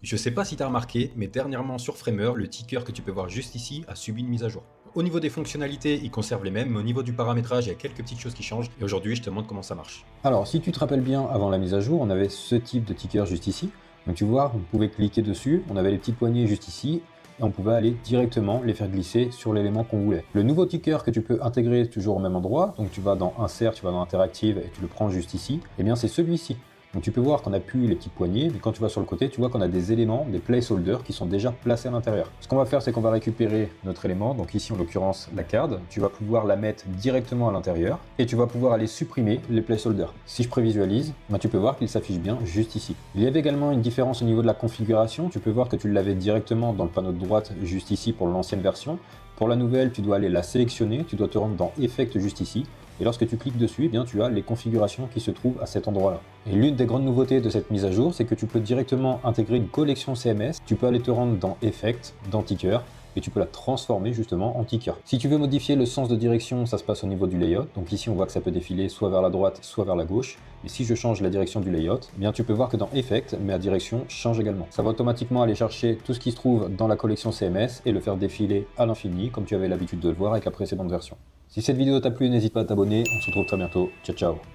Je sais pas si tu as remarqué, mais dernièrement sur Framer, le ticker que tu peux voir juste ici a subi une mise à jour. Au niveau des fonctionnalités, il conserve les mêmes, mais au niveau du paramétrage, il y a quelques petites choses qui changent, et aujourd'hui je te montre comment ça marche. Alors, si tu te rappelles bien, avant la mise à jour, on avait ce type de ticker juste ici. Donc tu vois, on pouvait cliquer dessus, on avait les petites poignées juste ici, et on pouvait aller directement les faire glisser sur l'élément qu'on voulait. Le nouveau ticker que tu peux intégrer toujours au même endroit, donc tu vas dans Insert, tu vas dans Interactive et tu le prends juste ici, et bien c'est celui-ci. Donc tu peux voir qu'on n'a plus les petites poignées, mais quand tu vas sur le côté, tu vois qu'on a des éléments, des placeholders qui sont déjà placés à l'intérieur. Ce qu'on va faire, c'est qu'on va récupérer notre élément, donc ici en l'occurrence la card, tu vas pouvoir la mettre directement à l'intérieur, et tu vas pouvoir aller supprimer les placeholders. Si je prévisualise, tu peux voir qu'il s'affiche bien juste ici. Il y avait également une différence au niveau de la configuration, tu peux voir que tu l'avais directement dans le panneau de droite juste ici pour l'ancienne version. Pour la nouvelle, tu dois aller la sélectionner, tu dois te rendre dans Effect juste ici, et lorsque tu cliques dessus, eh bien, tu as les configurations qui se trouvent à cet endroit-là. Et l'une des grandes nouveautés de cette mise à jour, c'est que tu peux directement intégrer une collection CMS, tu peux aller te rendre dans Effect, dans Ticker, et tu peux la transformer justement en ticker. Si tu veux modifier le sens de direction, ça se passe au niveau du layout. Donc ici, on voit que ça peut défiler soit vers la droite, soit vers la gauche. Et si je change la direction du layout, eh bien tu peux voir que dans Effect, ma direction change également. Ça va automatiquement aller chercher tout ce qui se trouve dans la collection CMS et le faire défiler à l'infini, comme tu avais l'habitude de le voir avec la précédente version. Si cette vidéo t'a plu, n'hésite pas à t'abonner. On se retrouve très bientôt. Ciao, ciao.